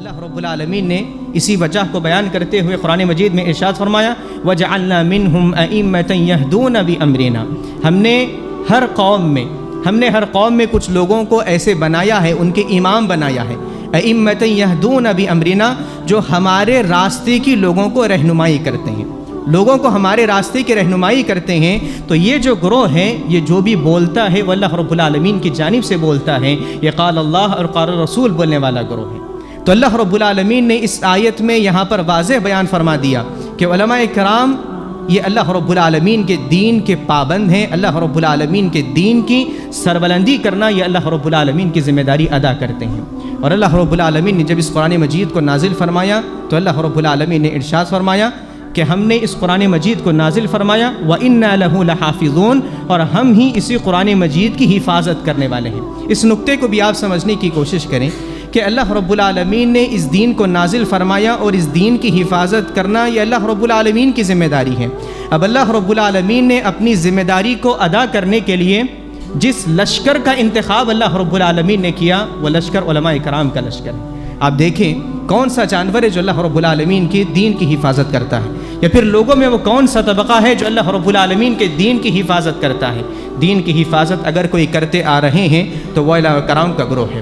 اللہ رب العالمین نے اسی وجہ کو بیان کرتے ہوئے قرآن مجید میں ارشاد فرمایا وَجَعَلْنَا مِنْهُمْ أَئِمَّةً يَهْدُونَ بِأَمْرِنَا، ہم نے ہر قوم میں کچھ لوگوں کو ایسے بنایا ہے، ان کے امام بنایا ہے، أَئِمَّةً يَهْدُونَ بِأَمْرِنَا، جو ہمارے راستے کی لوگوں کو رہنمائی کرتے ہیں، لوگوں کو ہمارے راستے کی رہنمائی کرتے ہیں۔ تو یہ جو گروہ ہے، یہ جو بھی بولتا ہے وہ اللہ رب العالمین کی جانب سے بولتا ہے، یہ قال اللہ اور قال رسول بولنے والا گروہ ہے۔ تو اللہ رب العالمین نے اس آیت میں یہاں پر واضح بیان فرما دیا کہ علماء کرام یہ اللہ رب العالمین کے دین کے پابند ہیں، اللہ رب العالمین کے دین کی سربلندی کرنا یہ اللہ رب العالمین کی ذمہ داری ادا کرتے ہیں۔ اور اللہ رب العالمین نے جب اس قرآن مجید کو نازل فرمایا تو اللہ رب العالمین نے ارشاد فرمایا کہ ہم نے اس قرآن مجید کو نازل فرمایا وَإِنَّا لَهُ لَحَافِظُونَ، اور ہم ہی اسی قرآن مجید کی حفاظت کرنے والے ہیں۔ اس نقطے کو بھی آپ سمجھنے کی کوشش کریں کہ اللہ رب العالمین نے اس دین کو نازل فرمایا اور اس دین کی حفاظت کرنا یہ اللہ رب العالمین کی ذمہ داری ہے۔ اب اللہ رب العالمین نے اپنی ذمہ داری کو ادا کرنے کے لیے جس لشکر کا انتخاب اللہ رب العالمین نے کیا وہ لشکر علماء کرام کا لشکر ہے۔ آپ دیکھیں کون سا جانور ہے جو اللہ رب العالمین کی دین کی حفاظت کرتا ہے، یا پھر لوگوں میں وہ کون سا طبقہ ہے جو اللہ رب العالمین کے دین کی حفاظت کرتا ہے۔ دین کی حفاظت اگر کوئی کرتے آ رہے ہیں تو وہ علماء کرام کا گروہ ہے،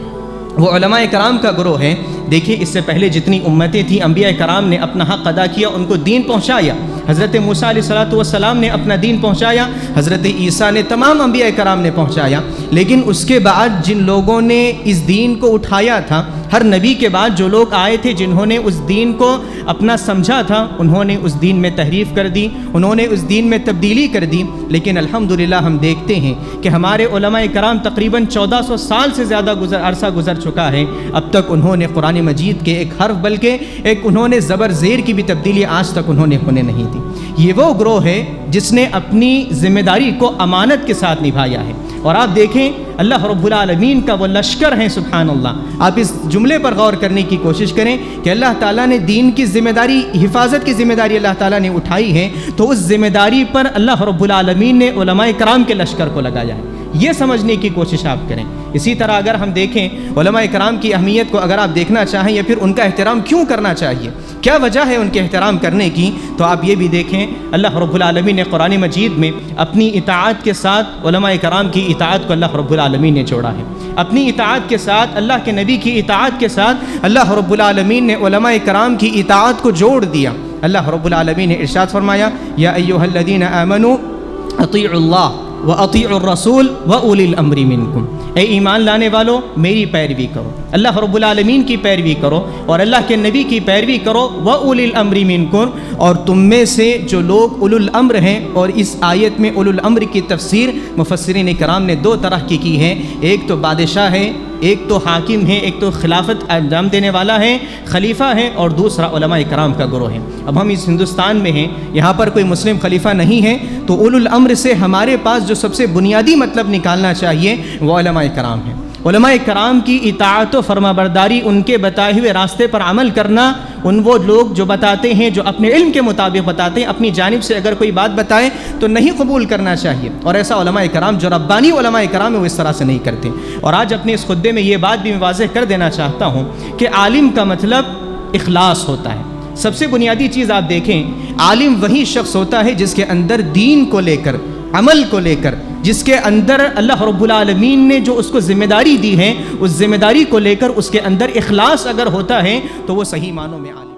وہ علماء کرام کا گروہ ہے۔ دیکھیے اس سے پہلے جتنی امتیں تھیں انبیاء کرام نے اپنا حق ادا کیا، ان کو دین پہنچایا۔ حضرت موسیٰ علیہ السلام نے اپنا دین پہنچایا، حضرت عیسیٰ نے، تمام انبیاء کرام نے پہنچایا۔ لیکن اس کے بعد جن لوگوں نے اس دین کو اٹھایا تھا، ہر نبی کے بعد جو لوگ آئے تھے جنہوں نے اس دین کو اپنا سمجھا تھا، انہوں نے اس دین میں تحریف کر دی، انہوں نے اس دین میں تبدیلی کر دی۔ لیکن الحمدللہ ہم دیکھتے ہیں کہ ہمارے علماء کرام تقریباً 1400 سال سے زیادہ عرصہ گزر چکا ہے، اب تک انہوں نے قرآن مجید کے ایک حرف بلکہ ایک انہوں نے زبر زیر کی بھی تبدیلی آج تک انہوں نے ہونے نہیں دی۔ یہ وہ گروہ ہے جس نے اپنی ذمہ داری کو امانت کے ساتھ نبھایا ہے۔ اور آپ دیکھیں اللہ رب العالمین کا وہ لشکر ہے، سبحان اللہ۔ آپ اس جملے پر غور کرنے کی کوشش کریں کہ اللہ تعالیٰ نے دین کی ذمہ داری، حفاظت کی ذمہ داری اللہ تعالیٰ نے اٹھائی ہے، تو اس ذمہ داری پر اللہ رب العالمین نے علماء کرام کے لشکر کو لگایا ہے۔ یہ سمجھنے کی کوشش آپ کریں۔ اسی طرح اگر ہم دیکھیں علماء کرام کی اہمیت کو اگر آپ دیکھنا چاہیں یا پھر ان کا احترام کیوں کرنا چاہیے، کیا وجہ ہے ان کے احترام کرنے کی، تو آپ یہ بھی دیکھیں اللہ رب العالمین نے قرآن مجید میں اپنی اطاعت کے ساتھ علماء کرام کی اطاعت کو اللہ رب العالمین نے جوڑا ہے۔ اپنی اطاعت کے ساتھ، اللہ کے نبی کی اطاعت کے ساتھ اللہ رب العالمین نے علماء کرام کی اطاعت کو جوڑ دیا۔ اللہ رب العالمین نے ارشاد فرمایا یا ایھا الذین آمنوا اطیعوا اللہ وَأَطِيعُوا الرَّسُولَ وَأُولِي الْأَمْرِ مِنْكُمْ، اے ایمان لانے والو میری پیروی کرو، اللہ رب العالمین کی پیروی کرو اور اللہ کے نبی کی پیروی کرو، وَأُولِي الْأَمْرِ مِنْكُمْ، اور تم میں سے جو لوگ اولو الامر ہیں۔ اور اس آیت میں اولو الامر کی تفسیر مفسرین کرام نے دو طرح کی ہے، ایک تو بادشاہ ہے، ایک تو حاکم ہے، ایک تو خلافت انجام دینے والا ہے، خلیفہ ہے، اور دوسرا علماء کرام کا گروہ ہے۔ اب ہم اس ہندوستان میں ہیں، یہاں پر کوئی مسلم خلیفہ نہیں ہے، تو اولو الامر سے ہمارے پاس جو سب سے بنیادی مطلب نکالنا چاہیے وہ علماء کرام ہیں۔ علماء کرام کی اطاعت و فرما برداری، ان کے بتائے ہوئے راستے پر عمل کرنا، وہ لوگ جو بتاتے ہیں، جو اپنے علم کے مطابق بتاتے ہیں، اپنی جانب سے اگر کوئی بات بتائے تو نہیں قبول کرنا چاہیے۔ اور ایسا علماء کرام جو ربانی علماء کرام ہیں وہ اس طرح سے نہیں کرتے۔ اور آج اپنے اس خطبے میں یہ بات بھی میں واضح کر دینا چاہتا ہوں کہ عالم کا مطلب اخلاص ہوتا ہے۔ سب سے بنیادی چیز آپ دیکھیں، عالم وہی شخص ہوتا ہے جس کے اندر دین کو لے کر، عمل کو لے کر، جس کے اندر اللہ رب العالمین نے جو اس کو ذمہ داری دی ہے، اس ذمہ داری کو لے کر اس کے اندر اخلاص اگر ہوتا ہے تو وہ صحیح معنوں میں عالم